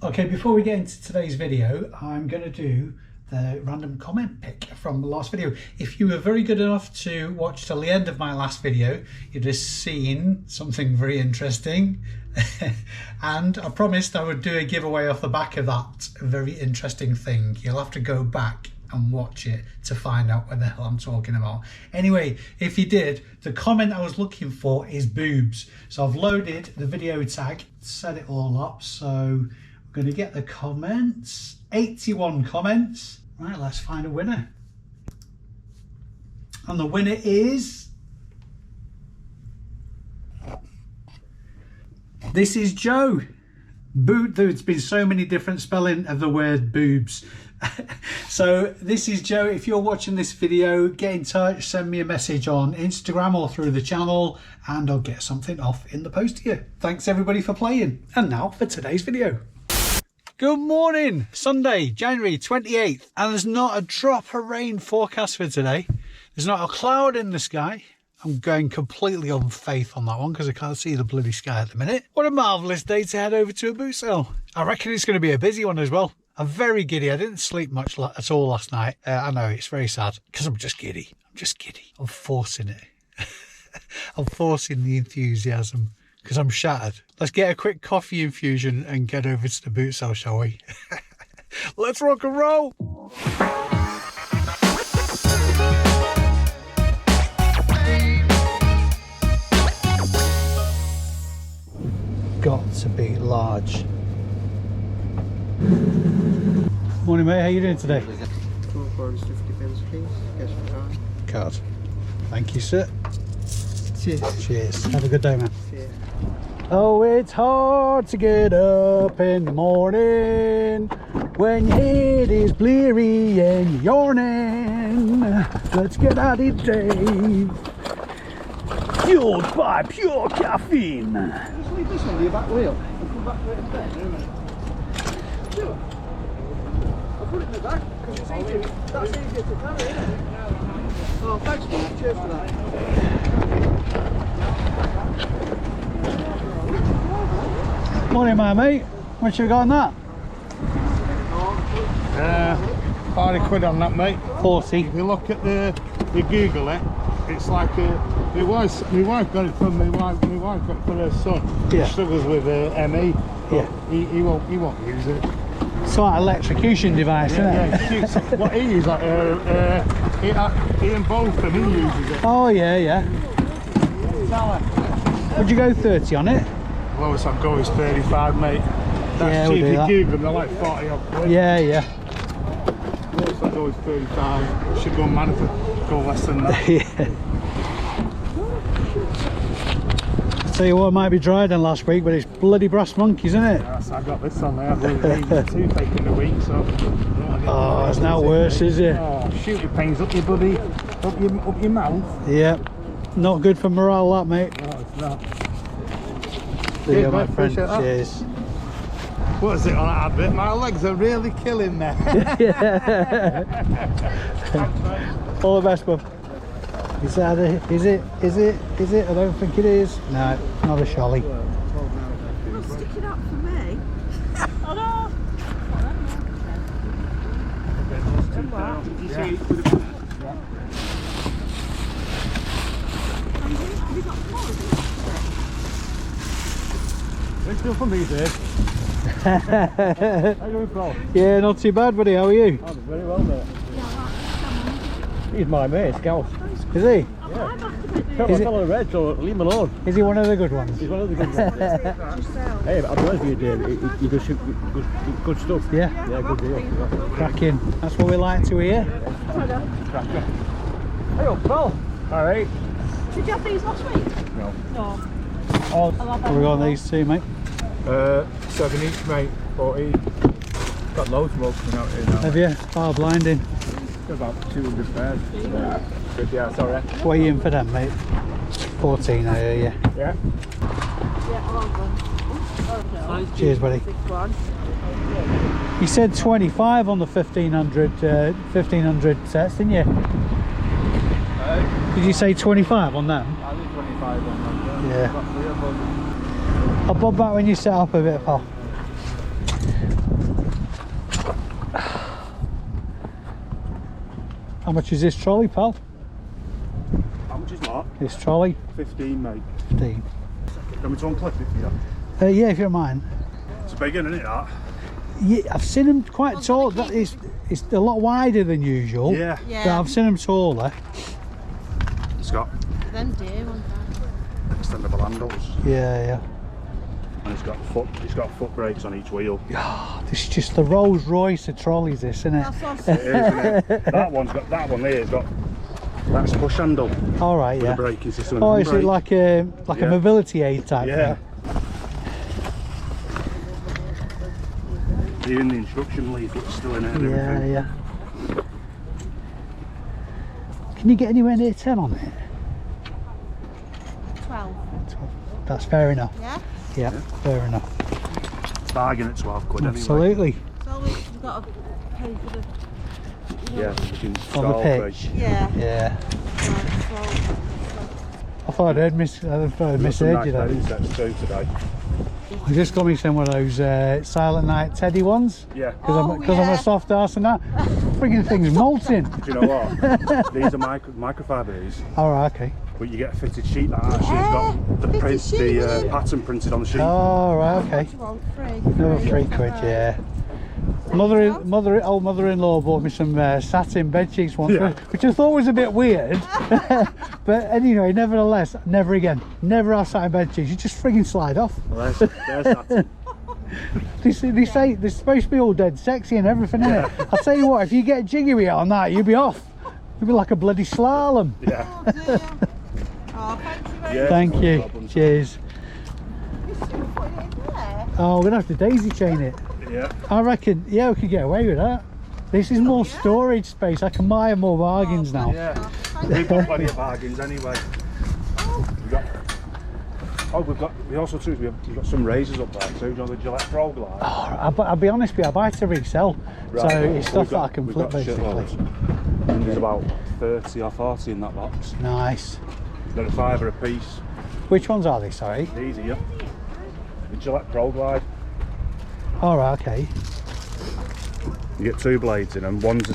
Okay, before we get into today's video, I'm going to do the random comment pick from the last video. If you were very good enough to watch till the end of my last video, you'd have seen something very interesting. And I promised I would do a giveaway off the back of that very interesting thing. You'll have to go back and watch it to find out what the hell I'm talking about. Anyway, if you did, the comment I was looking for is boobs. So I've loaded the video tag, set it all up. So we're going to get the comments. 81 comments. Right, let's find a winner. And the winner is... this is Joe. There's been so many different spelling of the word boobs. So this is Joe. If you're watching this video, get in touch, send me a message on Instagram or through the channel, and I'll get something off in the post to you. Thanks everybody for playing. And now for today's video. Good morning, Sunday, January 28th, and there's not a drop of rain forecast for today. There's not a cloud in the sky. I'm going completely on faith on that one because I can't see the bloody sky at the minute. What a marvellous day to head over to a boot sale. I reckon it's going to be a busy one as well. I'm very giddy. I didn't sleep much at all last night. I know, it's very sad because I'm just giddy. I'm forcing it. I'm forcing the enthusiasm because I'm shattered. Let's get a quick coffee infusion and get over to the boot sale, shall we? Let's rock and roll. Got to be large. Morning mate, how you doing today? £2.50 please, cash for card. Card. Thank you sir. Cheers. Cheers. Have a good day man. Cheers. Oh, it's hard to get up in the morning when your head is bleary and you're yawning. Let's get at it today. Fueled by pure caffeine. Just leave this on your back wheel and come back to it instead. Sure. I'll put it in the back because it's easier. That's easier to carry, isn't it? Oh, thanks mate. Cheers for that. Morning, my mate. What you got on that? 40 quid on that, mate. 40. If you look at you Google it, it's like my wife got it from my wife got it for her son. Yeah. He struggles with ME. Yeah. He won't use it. It's like an electrocution device, isn't it? Yeah, what he uses, like he and both of them, he uses it. Oh yeah. Would you go 30 on it? Lowest I'd go is 35, mate. That's cheap. If you Google them, they're like 40 odd quid. Yeah. Lowest I'd go is 35. Should go mad if I go less than that. Yeah. I'll tell you what, it might be drier than last week, but it's bloody brass monkeys, isn't it? Yes, I got this on there. I've got two taking the week, so. Oh, it's now worse, is it? Oh, shoot your pains up your buddy, up your mouth. Yeah. Not good for morale, that, mate. No, it's not. There you go, my friend. Cheers. What is it on that advert? My legs are really killing me. All the best, bub. Is it? I don't think it is. No, not a Trolley. Not sticking up for me. Oh no! It's good for me, Dave. How you doing, Paul? Yeah, not too bad, buddy. How are you? I'm very well, mate. He's my mate, Scout. Is he? Yeah. Tell my fellow Red, so leave him alone. Is he one of the good ones? He's one of the good ones. Hey, I'll be honest with you, Dave. You do shoot good stuff. Yeah? Yeah, good deal. Cracking. That's what we like to hear. Cracking. Hey up, Paul. Alright. Did you have these last week? No. No. Oh, we got these two, mate. 7 each, mate. 40. Got loads more coming out here now. Have you? Oh, blinding. About 200 pairs. Good, yeah, sorry. What are you in for them, mate? 14, I hear you. Yeah. Cheers, buddy. You said 25 on the 1500 sets, didn't you? Did you say 25 on them? I did 25 on them. Yeah. I'll bob back when you set up a bit, pal. How much is this trolley, pal? How much is that? This trolley? 15, mate. 15. Can we try and clip it for you? Yeah, if you don't mind. It's a big one, isn't it, that? Yeah, I've seen them quite tall. That is, it's a lot wider than usual. Yeah. But I've seen them taller. It's got Then dear one. extendable handles. Yeah. And it's got foot brakes on each wheel. Oh, this is just the Rolls Royce of trolleys, this, isn't it? That's awesome. It is, isn't it? That one there's got that's push handle. All right, With yeah. a braking system. Oh, and is it brake. like a mobility aid type Yeah. thing? Even the instruction leaflet's still in it. And everything. Yeah. Can you get anywhere near 10 on it? 12. That's fair enough. Yeah? Yeah, fair enough. Bargain at 12 quid anyway. Absolutely. So we've got to pay for the... Yeah, you can On the stall pitch. Yeah. Yeah. Right, I thought I'd misheard you there. Sets too today. I just got me some of those Silent Night Teddy ones. Yeah. Oh, I'm yeah. a soft ass and that. Frigging thing's molten. Do you know what? These are microfiber these, All right, okay. but you get a fitted sheet that actually has got the fitted print, sheet, the yeah. pattern printed on the sheet. All right, okay. so free. Another £3, yeah. Old mother-in-law bought me some satin bed sheets once, Yeah. which I thought was a bit weird. But anyway, nevertheless, never again. Never have satin bed sheets. You just frigging slide off. Well, there's satin. They say they're supposed to be all dead sexy and everything, innit? I'll tell you what, if you get jiggy with it on that, you'll be off. You'll be like a bloody slalom. Yeah. Oh, dear. Oh, thank you very Yeah. much. Thank no you. problem. Cheers. You should have put it in there. Oh, we're gonna have to daisy chain it. Yeah. I reckon, yeah, we could get away with that. This is more storage space. I can buy more bargains now. Yeah. Thank We've you. got plenty of bargains anyway. We've got some razors up there too. Do you know the Gillette Trolley? Oh, I'll be honest with you, I buy to resell. So it's stuff that I can flip basically. And there's about 30 or 40 in that box. Nice. They're a £5 a piece. Which ones are they, sorry? These here. The Gillette Pro Glide. Alright, okay. You get 2 blades in them. One's a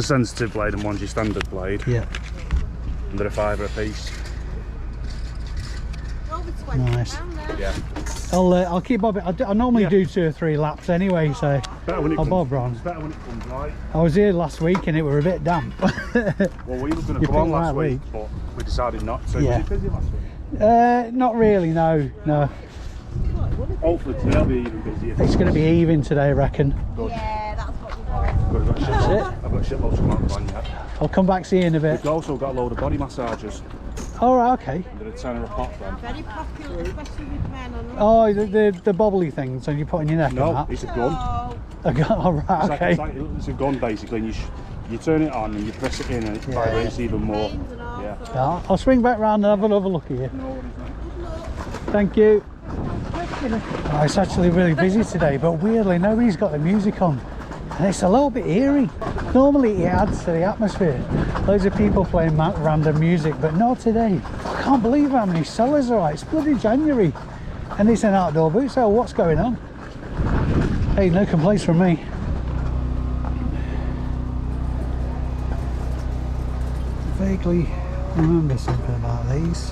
sensitive blade and one's your standard blade. Yeah. And they're a £5 a piece. Over 20 Nice. pound there. Yeah. I'll keep bobbing. I normally Yeah. do 2 or 3 laps anyway, so Better when it I'll comes, bob round. it's better when it comes right. I was here last week and it were a bit damp. Well, we were going to You come on picked last that week, week. but we decided not to. Yeah. Was it busy last week? Not really, no. Hopefully today will be even busier. It's going to be even today, I reckon. Yeah, that's what we want. Good, That's I've got shitloads to come out of the van yet. I'll come back to you in a bit. We've also got a load of body massagers. Alright, okay. They're a tenner a pop then. Very popular, especially with men on Oh, the bobbly things, so you put on your neck No, and it's a that. gun. Alright, okay. It's a gun basically, and you turn it on and you press it in and it vibrates even more. Yeah. Yeah, I'll swing back round and have another look at you. Thank you. Oh, it's actually really busy today, but weirdly nobody's got the music on. And it's a little bit eerie. Normally it adds to the atmosphere. Loads of people playing random music, but not today. I can't believe how many sellers are out. It's bloody January. And it's an outdoor boot sale. What's going on? Hey, no complaints from me. Vaguely remember something about these.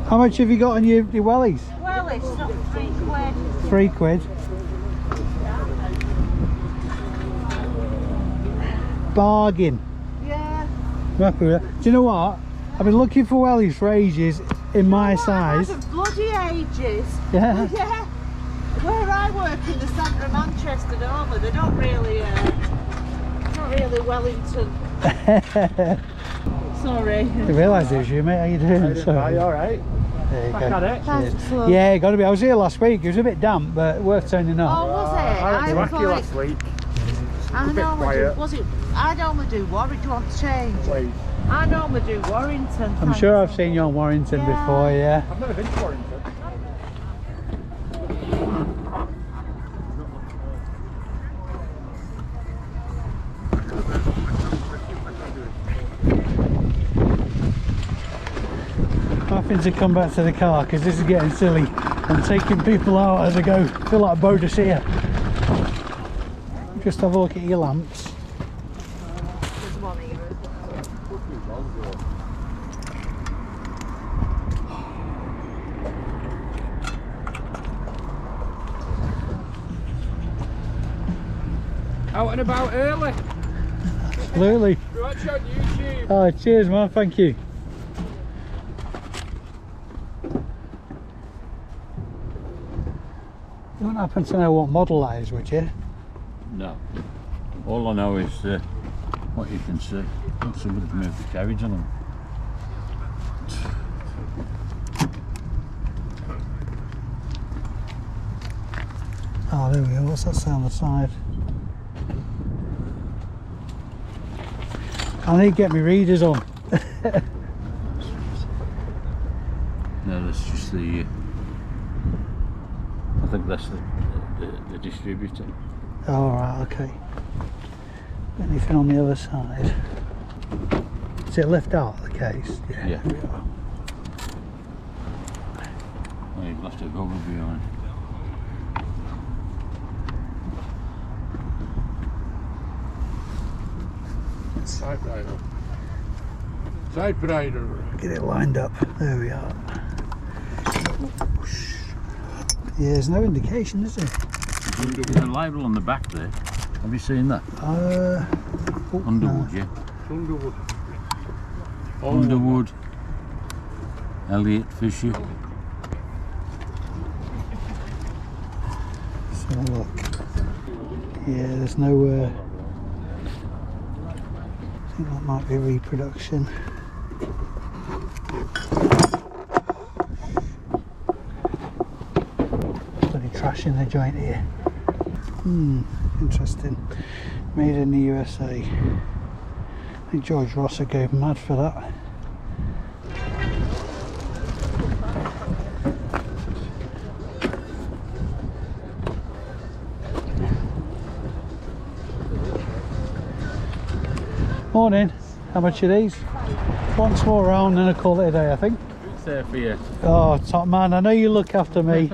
How much have you got on your wellies? Well, it's not £3. £3. Bargain. Yeah. I'm happy with that. Do you know what? I've been looking for wellies for ages in my size. I've had bloody ages. Yeah. Yeah. Where I work in the centre of Manchester, Dover, they're not really Wellington. Sorry. I didn't realise it was you, mate. How you doing? Sorry. alright? There you Back go. at it. Thanks, love. Yeah, got to be. I was here last week. It was a bit damp, but worth turning Oh, up. was it? I was went to like, last week. I bit normally quiet. do, was it? I normally do Warrington. Do you want to change? Please. I normally do Warrington. I'm sure I've seen you on Warrington Yeah. before, yeah. I've never been to Warrington. I'm having to come back to the car because this is getting silly. and taking people out as I go. I feel like Bodus here. Just have a look at your lamps. There's one here as Out and about early. Absolutely. We're watching on YouTube. Oh, cheers, man. Thank you. You wouldn't happen to know what model that is, would you? No. All I know is what you can see. Somebody's moved the carriage on them. Oh, there we go. What's that say on the side? I need to get my readers on. No, that's just the. I think that's the distributor. Oh, right, okay. Anything on the other side? Is it left out of the case? Yeah. There we are. Oh, you've left it over behind. Typewriter. Typewriter. Get it lined up. There we are. Yeah, there's no indication, is there? There's a label on the back there. Have you seen that? Oh, Underwood, no. yeah. Underwood. Underwood. Elliot Fisher. Let's have a look. Yeah, there's no. I think that might be reproduction. Bloody trash in the joint here. Interesting. Made in the USA. I think George Ross would go mad for that. Morning. How much are these? Once more round and I call it a day, I think. It's there for you. Oh, top man, I know you look after me.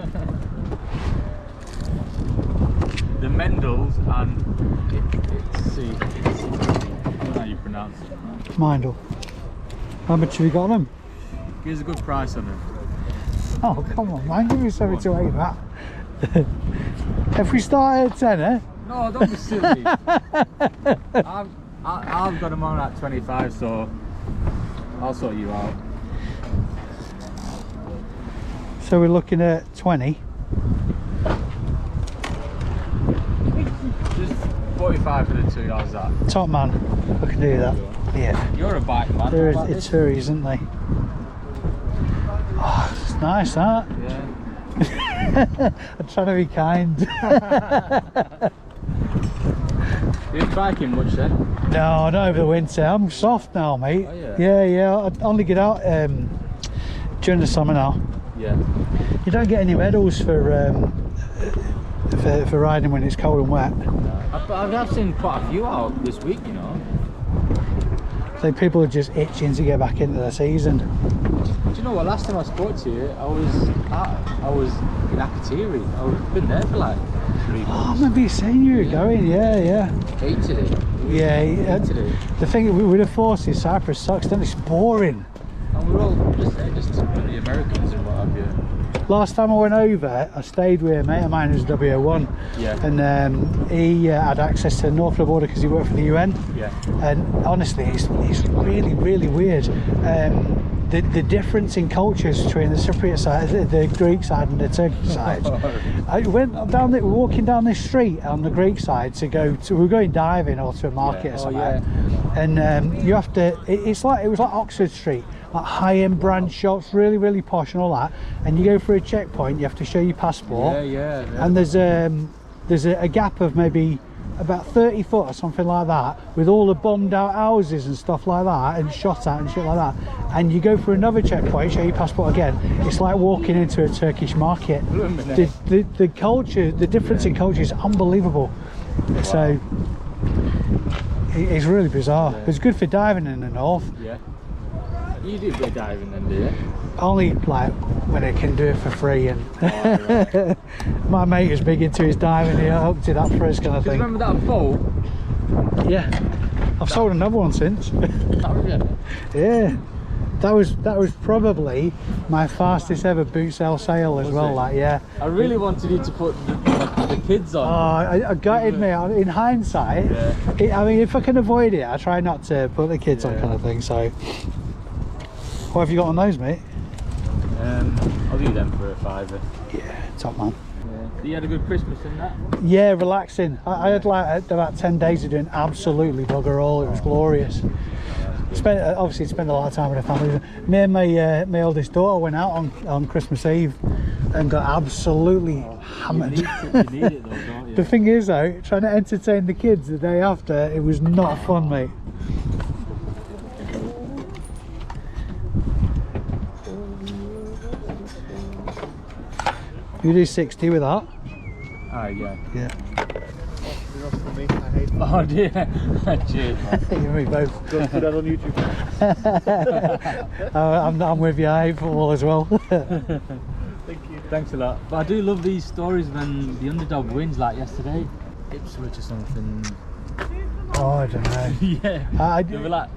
The Mendels and it's I don't know how you pronounce it. Mindle. How much have you got on them? Gives a good price on them. Oh, come on, man, give me something to aim at. If we start at 10, eh? No, don't be silly. I've got them on at 25, so I'll sort you out. So we're looking at 20. Just 45 for the two yards that. Top man, I can do that. Yeah. You're a bike man. There is, How about it's this? her, isn't they? Oh, it's nice, that. Yeah. I'm trying to be kind. You ain't biking much then? No, not over the winter. I'm soft now, mate. Oh, yeah? Yeah. I only get out during the summer now. Yeah. You don't get any medals for riding when it's cold and wet. I've seen quite a few out this week, you know. I think people are just itching to get back into the season. Do you know what? Last time I spoke to you, I was in Akatiri. I've been there for like 3 months. Oh, I remember you saying you were going. Yeah. Hated it. Yeah. Hated it. The thing with the forces, Cyprus sucks. Then it's boring. And we're all just there, just the Americans and what have you. Last time I went over, I stayed with a mate of mine who's W01. Yeah. And he had access to the north of the border because he worked for the UN. Yeah. And honestly, it's really, really weird. The difference in cultures between the Cypriot side, the Greek side and the Turkish side. I went down, walking down this street on the Greek side we were going diving or to a market or something. And you have to, it was like Oxford Street, like high-end brand shops, really, really posh and all that. And you go through a checkpoint, you have to show your passport. Yeah. And there's a gap of maybe about 30 foot or something like that, with all the bombed out houses and stuff like that, and shot at and shit like that. And you go for another checkpoint, show your passport again. It's like walking into a Turkish market. The culture, the difference in culture is unbelievable. Wow. So it's really bizarre. Yeah. It's good for diving in the north. Yeah. You do a bit of diving then, do you? Only like when I can do it for free, and my mate is big into his diving. He hooked it up for us kind of thing. Remember that boat? Yeah, I've sold another one since. Yeah, that was probably my fastest ever boot sale as well. Like, yeah, I really wanted you to put the kids on. Oh, I gutted me. In hindsight, I mean, if I can avoid it, I try not to put the kids on kind of thing. So, what have you got on those, mate? I'll do them for a £5. Yeah, top man. Yeah. You had a good Christmas in that? Yeah, relaxing. I had like about 10 days of doing absolutely bugger all. It was glorious. Obviously spent a lot of time with the family. Me and my oldest daughter went out on Christmas Eve and got absolutely hammered. You need it though, don't you? The thing is though, trying to entertain the kids the day after, it was not fun, mate. You do 60 with that? Yeah. Yeah. Oh dear. Cheers, man. You and me both. Go put that on YouTube. I'm with you. I hate football as well. Thank you. Thanks a lot. But I do love these stories when the underdog wins, like yesterday. Ipswich or something. Oh, I don't know. Yeah. They were like,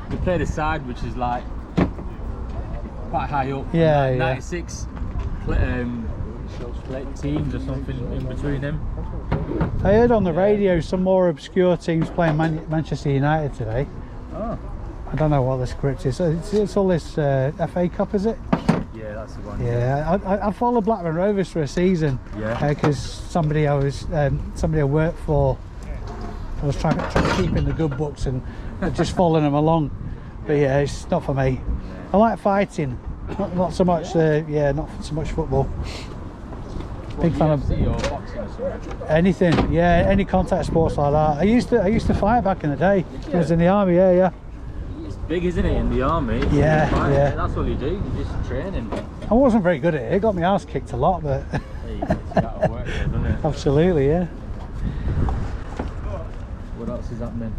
they played a side which is like quite high up. Yeah, like yeah. 96 split teams or something in between them. I heard on the radio some more obscure teams playing Manchester United today. Oh. I don't know what the script is. It's all this FA Cup, is it? Yeah, that's the one. Yeah, I followed Blackburn Rovers for a season. Yeah. Because somebody I worked for, I was trying to keep in the good books and just following them along. But yeah, it's not for me. I like fighting, not so much. Not so much football. Big fan of UFC or boxing or something. anything. Yeah, any contact sports like that. I used to fight back in the day. I was in the army. Yeah. It's big, isn't it, in the army? Yeah, yeah. That's all you do. You're just training. I wasn't very good at it. It got my ass kicked a lot, but You got to work there, doesn't it? absolutely, yeah. What else is happening?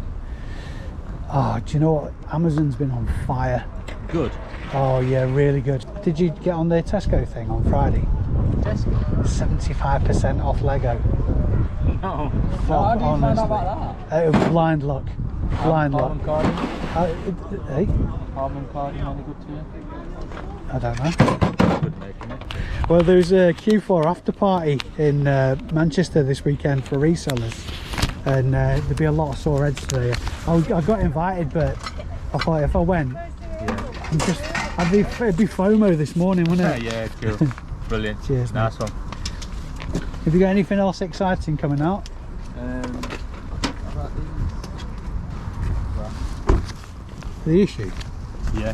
Oh, do you know what? Amazon's been on fire. Good. Oh yeah, really good. Did you get on their Tesco thing on Friday? Tesco? 75% off Lego. No. Fuck, How do you find out honestly. about that? It was blind luck. Blind luck. Carbon carding? Hey? Carbon carding any good to you? I don't know. Good making it. Well, there's a Q4 after party in Manchester this weekend for resellers, and there'll be a lot of sore heads today. I got invited, but I thought if I went, it'd be FOMO this morning, wouldn't it? Yeah, cool. Brilliant. Cheers, mate. Nice one. Have you got anything else exciting coming out? About The issue? yeah.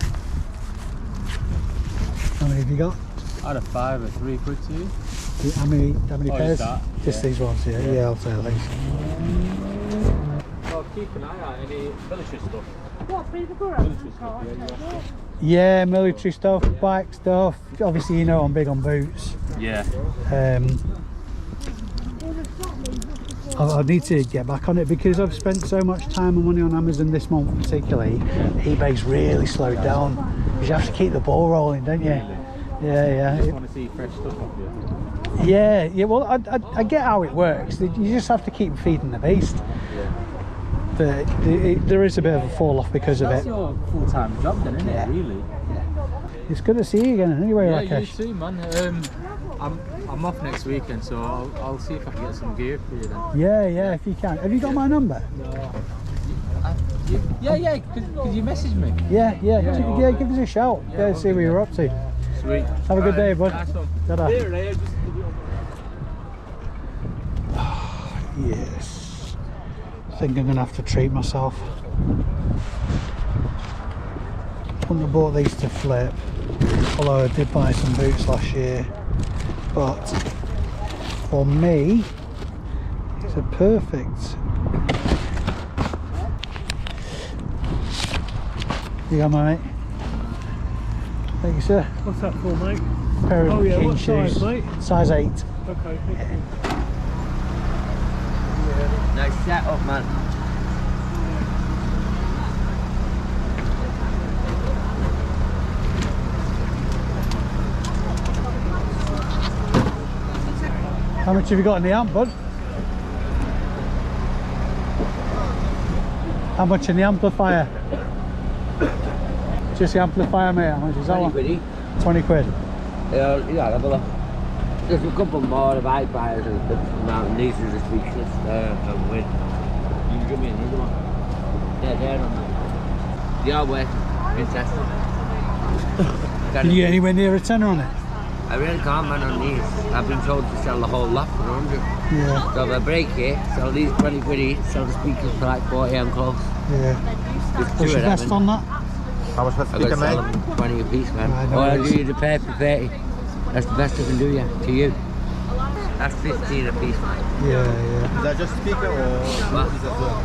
How many have you got? I had a £5 or £3 to you. How many Oh, pairs? just that? Just Yeah. these ones, yeah, I'll take these. Well, keep an eye out any military stuff. What, people go Military stuff, yeah, you have to. Yeah, military stuff, bike stuff. Obviously, you know I'm big on boots. Yeah. I need to get back on it because I've spent so much time and money on Amazon this month particularly. eBay's really slowed down because you have to keep the ball rolling, don't you? I just want to see fresh stuff off you. Yeah, well, I get how it works. You just have to keep feeding the beast. But there is a bit of a fall off because of That's it. your full-time job then, isn't it, really? It's good to see you again anyway, Yeah, you Rakesh. too, man. I'm off next weekend, so I'll see if I can get some gear for you then. Yeah, if you can. Have you got my number? Yeah, could you message me? Yeah, give us a shout. Yeah, see what you're up to. Sweet. Have a good day, bud. Nice one. Ta-da. Here, Yes. I think I'm going to have to treat myself. Wouldn't have bought these to flip, although I did buy some boots last year. But for me, it's a perfect. You got my mate? Thank you, sir. What's that for, mate? Pair of King what shoes. size, mate? Size 8. Okay, thank you. Nice setup, man. How much have you got in the amp, bud? How much in the amplifier? Just the amplifier, mate. How much is that one? 20 quid. 20 quid. Yeah, have a look. There's a couple more of iPies and these are the speakers. From with. You can give me another one. Yeah, they're on there. They are working. Fantastic. Can you get anywhere near a tenner on it? I really can't, man, on these. I've been told to sell the whole lot for 100. Yeah. So if I break it, sell these 20 quid each, sell the speakers for like 40 and close. Yeah. Just What's two your of them. best on that? How much for the I've got speaker, to sell mate? them 20 a piece, man. Right, no Or I'll worries. do you the pair for 30. That's the best I can do, yeah, to you. That's 15 a piece, man. Yeah. Is that just speaker or What? is that well?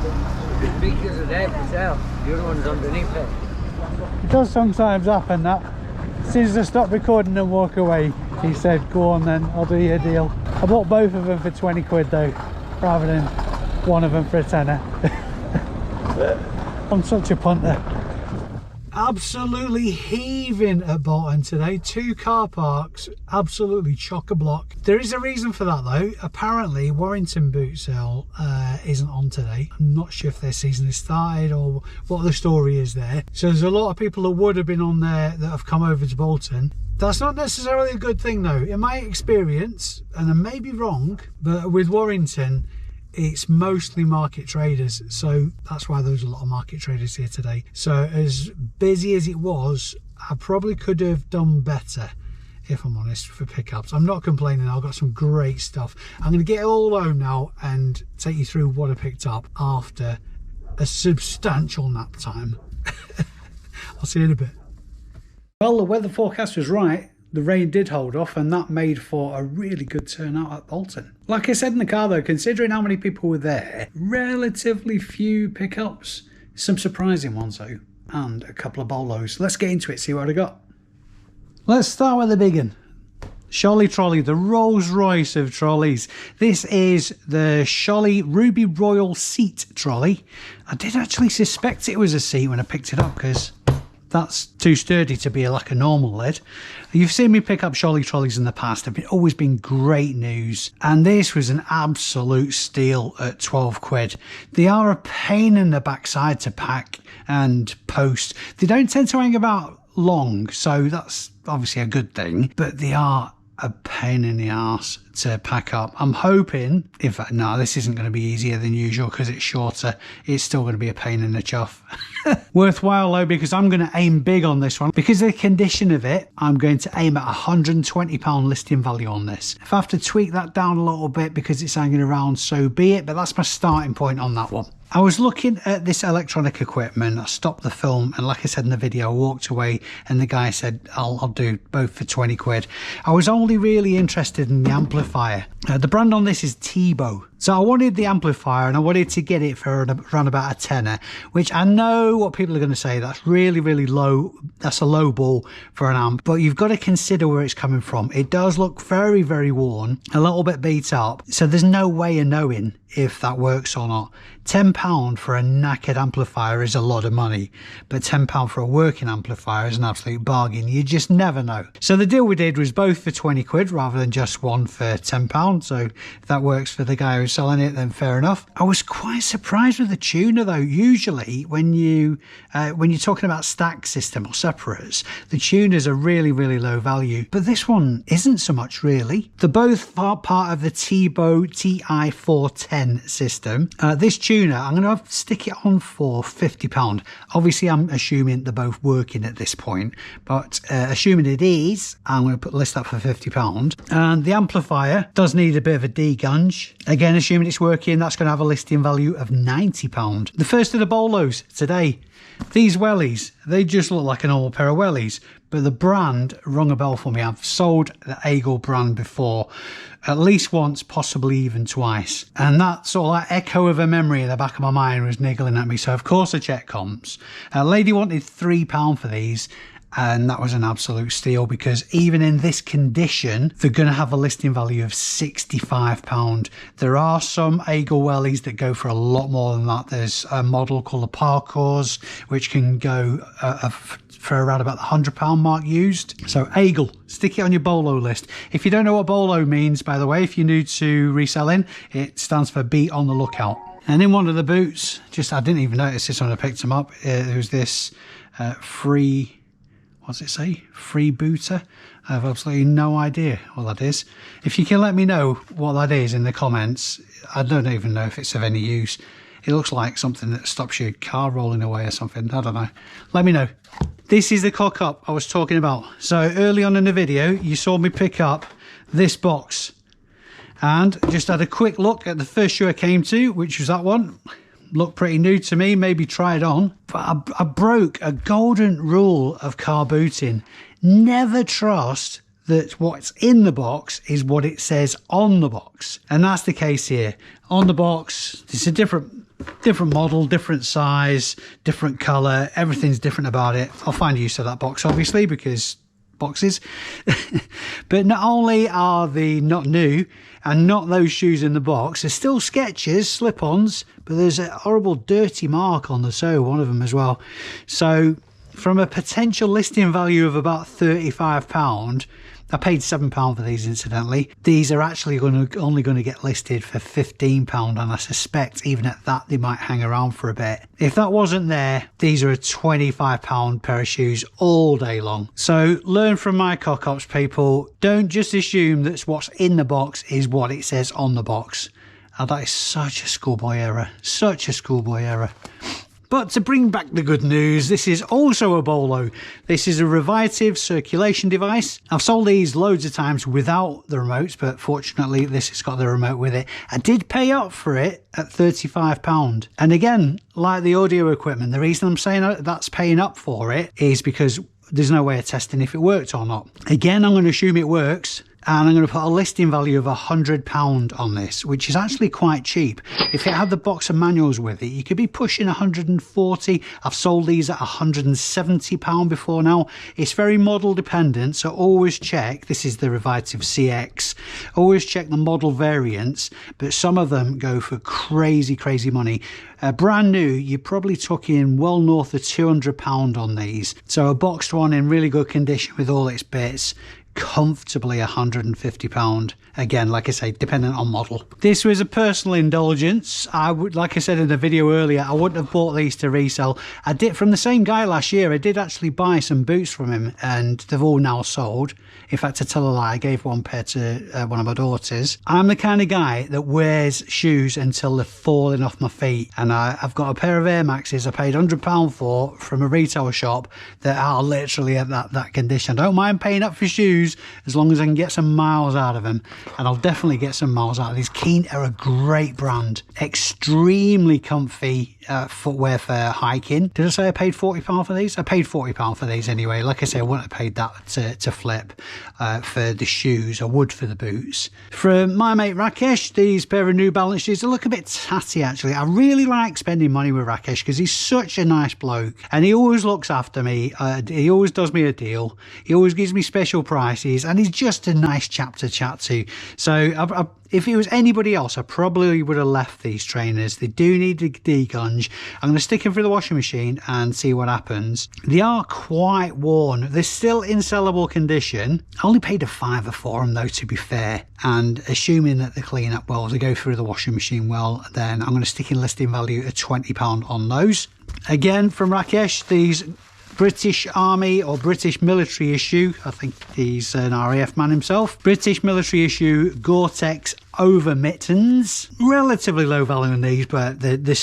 The speakers are there for sale. The other one's underneath it. It does sometimes happen that as soon as I stop recording and walk away, he said, go on then, I'll do you a deal. I bought both of them for 20 quid though, rather than one of them for a tenner. I'm such a punter. Absolutely heaving at Bolton today. 2 car parks, absolutely chock-a-block. There is a reason for that though. Apparently Warrington boot sale isn't on today. I'm not sure if their season has started or what the story is there. So there's a lot of people that would have been on there that have come over to Bolton. That's not necessarily a good thing though. In my experience, and I may be wrong, but with Warrington, it's mostly market traders, so that's why there's a lot of market traders here today. So as busy as it was, I probably could have done better, if I'm honest, for pickups. I'm not complaining. I've got some great stuff. I'm going to get it all home now and take you through what I picked up after a substantial nap time. I'll see you in a bit. Well, the weather forecast was right. The rain did hold off, and that made for a really good turnout at Bolton. Like I said in the car though, considering how many people were there, relatively few pickups, some surprising ones though, and a couple of bolos. Let's get into it, see what I got. Let's start with the big one. Trolley Trolley, the Rolls Royce of trolleys. This is the Trolley Ruby Royal seat trolley. I did actually suspect it was a seat when I picked it up because that's too sturdy to be like a normal lid. You've seen me pick up Trolley trolleys in the past. They've always been great news. And this was an absolute steal at 12 quid. They are a pain in the backside to pack and post. They don't tend to hang about long, so that's obviously a good thing. But they are a pain in the arse to pack up. I'm hoping, in fact, no, this isn't going to be easier than usual because it's shorter. It's still going to be a pain in the chuff. Worthwhile though, because I'm going to aim big on this one. Because of the condition of it, I'm going to aim at £120 listing value on this. If I have to tweak that down a little bit because it's hanging around, so be it, but that's my starting point on that one. I was looking at this electronic equipment. I stopped the film, and like I said in the video, I walked away and the guy said, I'll do both for 20 quid. I was only really interested in the amplifier. The brand on this is T-Bow. So I wanted the amplifier and I wanted to get it for around about a tenner, which I know what people are going to say, that's really, really low. That's a low ball for an amp, but you've got to consider where it's coming from. It does look very, very worn, a little bit beat up. So there's no way of knowing if that works or not. £10 for a knackered amplifier is a lot of money, but £10 for a working amplifier is an absolute bargain. You just never know. So the deal we did was both for 20 quid rather than just one for £10. So if that works for the guy who's selling it, then fair enough. I was quite surprised with the tuner though. Usually when you're talking about stack system or separates, the tuners are really, really low value, but this one isn't so much really. They're both part of the T-Bow TI410 system. This tuner, I'm going to stick it on for £50. Obviously I'm assuming they're both working at this point, but assuming it is, I'm going to put the list up for £50. And the amplifier does need a bit of a degunge. Again, assuming it's working, that's going to have a listing value of £90. The first of the bolos today. These wellies, they just look like a normal pair of wellies, but the brand rung a bell for me. I've sold the ABL brand before, at least once, possibly even twice. And that sort of like echo of a memory in the back of my mind was niggling at me. So of course I checked comps. A lady wanted £3 for these. and that was an absolute steal, because even in this condition they're going to have a listing value of £65. There are some ABL wellies that go for a lot more than that. There's a model called the Parkours which can go for around about the £100 mark used. So ABL, stick it on your bolo list. If you don't know what bolo means, by the way, if you're new to reselling, it stands for be on the lookout. And in one of the boots, I didn't even notice this when I picked them up, there was this free, what's it say? Free booter. I have absolutely no idea what that is. If you can let me know what that is in the comments, I don't even know if it's of any use. It looks like something that stops your car rolling away or something. I don't know. Let me know. This is the cock up I was talking about. So early on in the video, you saw me pick up this box. And just had a quick look at the first shoe I came to, which was that one. Looked pretty new to me, maybe try it on. But I broke a golden rule of car booting. Never trust that what's in the box is what it says on the box. And that's the case here. On the box, it's a different model, different size, different colour. Everything's different about it. I'll find use of that box, obviously, because boxes. But not only are they not new and not those shoes in the box, there's still Skechers slip-ons, but there's a horrible dirty mark on the sole, one of them as well. So from a potential listing value of about £35, I paid £7 for these, incidentally. These are actually only going to get listed for £15, and I suspect even at that they might hang around for a bit. If that wasn't there, these are a £25 pair of shoes all day long. So learn from my cock-ups, people. Don't just assume that what's in the box is what it says on the box. And that is such a schoolboy error. Such a schoolboy error. But to bring back the good news, this is also a bolo. This is a Revitive circulation device. I've sold these loads of times without the remotes, but fortunately this has got the remote with it. I did pay up for it at £35. And again, like the audio equipment, the reason I'm saying that's paying up for it is because there's no way of testing if it worked or not. Again, I'm going to assume it works. And I'm going to put a listing value of £100 on this, which is actually quite cheap. If it had the box of manuals with it, you could be pushing 140. I've sold these at £170 before now. It's very model dependent, so always check. This is the Revitive CX. Always check the model variants, but some of them go for crazy, crazy money. Brand new, you're probably talking well north of £200 on these. So a boxed one in really good condition with all its bits, comfortably £150. Again, like I say, dependent on model. This was a personal indulgence. I would, like I said in the video earlier, I wouldn't have bought these to resell. I did from the same guy last year. I did actually buy some boots from him, and they've all now sold. In fact, to tell a lie, I gave one pair to one of my daughters. I'm the kind of guy that wears shoes until they're falling off my feet, and I've got a pair of Air Maxes I paid £100 for from a retail shop that are literally at that condition. I don't mind paying up for shoes as long as I can get some miles out of them, and I'll definitely get some miles out of these. Keeffe are a great brand, extremely comfy footwear for hiking. Did I say I paid £40 for these? I paid £40 for these anyway. Like I say, I wouldn't have paid that to flip for the shoes. I would for the boots. For my mate Rakesh, these pair of New Balance shoes, they look a bit tatty actually. I really like spending money with Rakesh because he's such a nice bloke, and he always looks after me. He always does me a deal. He always gives me special prices, and he's just a nice chap to chat to. So if it was anybody else, I probably would have left these trainers. They do need to degunge. I'm going to stick them through the washing machine and see what happens. They are quite worn. They're still in sellable condition. I only paid £5 for them though, to be fair. And assuming that they clean up well, they go through the washing machine well, then I'm going to stick in listing value at £20 on those. Again, from Rakesh, these British Army or British military issue, I think he's an RAF man himself, British military issue Gore-Tex over mittens. Relatively low value in these, but they're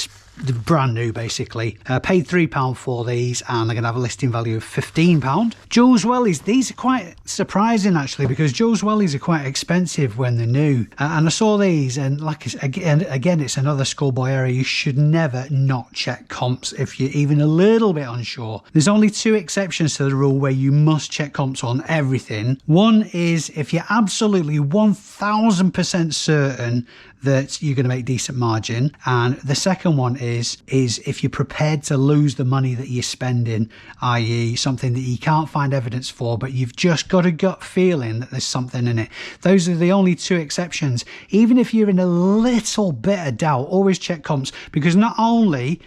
brand new basically. Paid £3 for these, and they're going to have a listing value of £15. Jules Wellies, these are quite surprising actually, because Jules Wellies are quite expensive when they're new. And I saw these, and like again, it's another schoolboy error. You should never not check comps if you're even a little bit unsure. There's only 2 exceptions to the rule where you must check comps on everything. One is if you're absolutely 1000% certain that you're going to make decent margin, and the second one is if you're prepared to lose the money that you're spending, i.e. something that you can't find evidence for, but you've just got a gut feeling that there's something in it. Those are the only two exceptions. Even if you're in a little bit of doubt, always check comps, because not only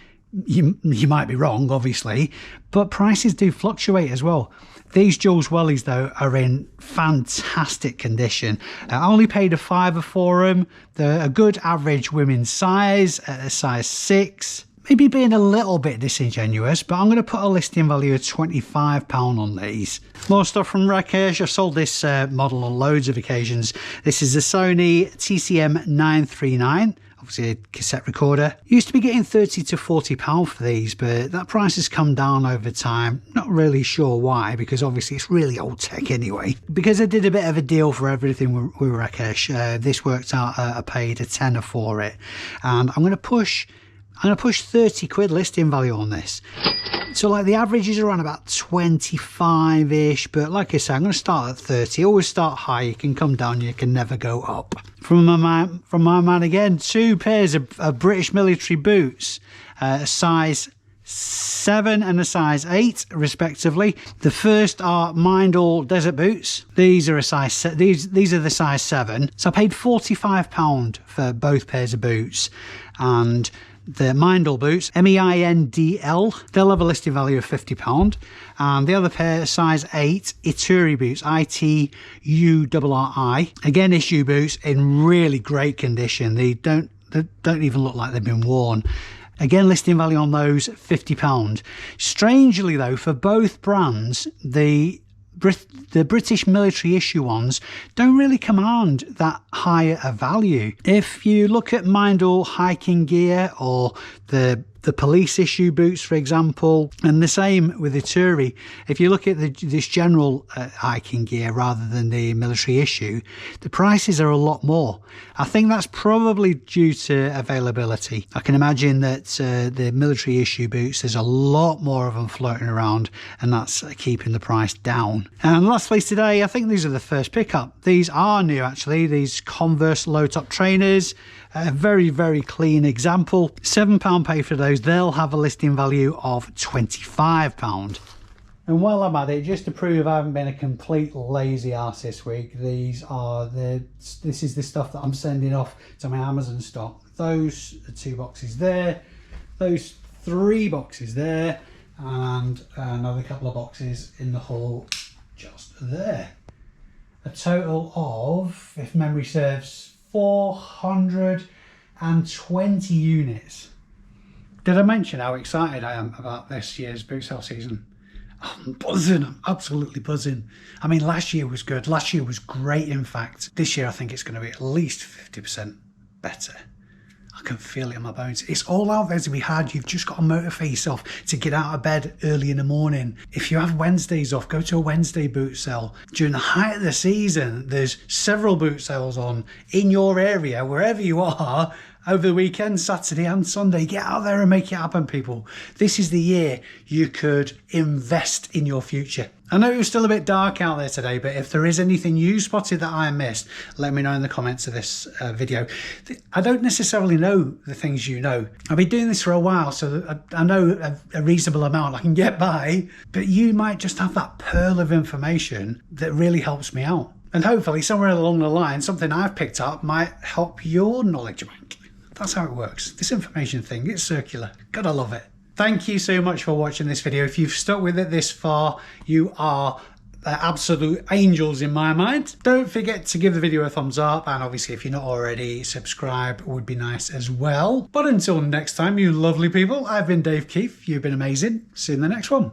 you might be wrong, obviously, but prices do fluctuate as well. These Jules Wellies, though, are in fantastic condition. I only paid a £5 for them. They're a good average women's size, at a size 6. Maybe being a little bit disingenuous, but I'm going to put a listing value of £25 on these. More stuff from Rakesh. I've sold this model on loads of occasions. This is the Sony TCM 939. Obviously a cassette recorder. Used to be getting £30 to £40 for these, but that price has come down over time. Not really sure why, because obviously it's really old tech anyway. Because I did a bit of a deal for everything with Rakesh, this worked out. I paid a tenner for it, and I'm going to push 30 quid listing value on this. So like the average is around about 25-ish, but like I say, I'm going to start at 30. Always start high, you can come down, you can never go up. From my man again, 2 pairs of British military boots, a size 7 and a size 8 respectively. The first are Mindall desert boots. These are a size these are the size 7. So I paid £45 for both pairs of boots. And the Mindall boots, MEINDL, they'll have a listing value of £50. And the other pair, size 8, Ituri boots, ITURRI. Again, issue boots in really great condition. They don't even look like they've been worn. Again, listing value on those, £50. Strangely though, for both brands, the British military issue ones don't really command that high a value. If you look at Mindall hiking gear or the police issue boots, for example, and the same with the Ituri, if you look at this general hiking gear rather than the military issue, the prices are a lot more. I think that's probably due to availability. I can imagine that the military issue boots, there's a lot more of them floating around, and that's keeping the price down. And last place today, I think these are the first pickup. These are new actually, these Converse low top trainers. A very, very clean example. £7 pay for those. They'll have a listing value of £25. And while I'm at it, just to prove I haven't been a complete lazy ass this week, this is the stuff that I'm sending off to my Amazon stock. Those 2 boxes there, those 3 boxes there, and another couple of boxes in the haul just there. A total of, if memory serves, 420 units. Did I mention how excited I am about this year's boot sale season? I'm buzzing, I'm absolutely buzzing. I mean, last year was good, last year was great in fact. This year I think it's going to be at least 50% better. I can feel it in my bones. It's all out there to be had. You've just got to motivate yourself to get out of bed early in the morning. If you have Wednesdays off, go to a Wednesday boot sale. During the height of the season, there's several boot sales on in your area, wherever you are, over the weekend, Saturday and Sunday. Get out there and make it happen, people. This is the year you could invest in your future. I know it was still a bit dark out there today, but if there is anything you spotted that I missed, let me know in the comments of this video. I don't necessarily know the things you know. I've been doing this for a while, so I know a reasonable amount I can get by, but you might just have that pearl of information that really helps me out. And hopefully somewhere along the line, something I've picked up might help your knowledge bank. That's how it works. This information thing, it's circular. Gotta love it. Thank you so much for watching this video. If you've stuck with it this far, you are absolute angels in my mind. Don't forget to give the video a thumbs up, and obviously if you're not already, subscribe would be nice as well. But until next time, you lovely people, I've been Dave Keeffe. You've been amazing. See you in the next one.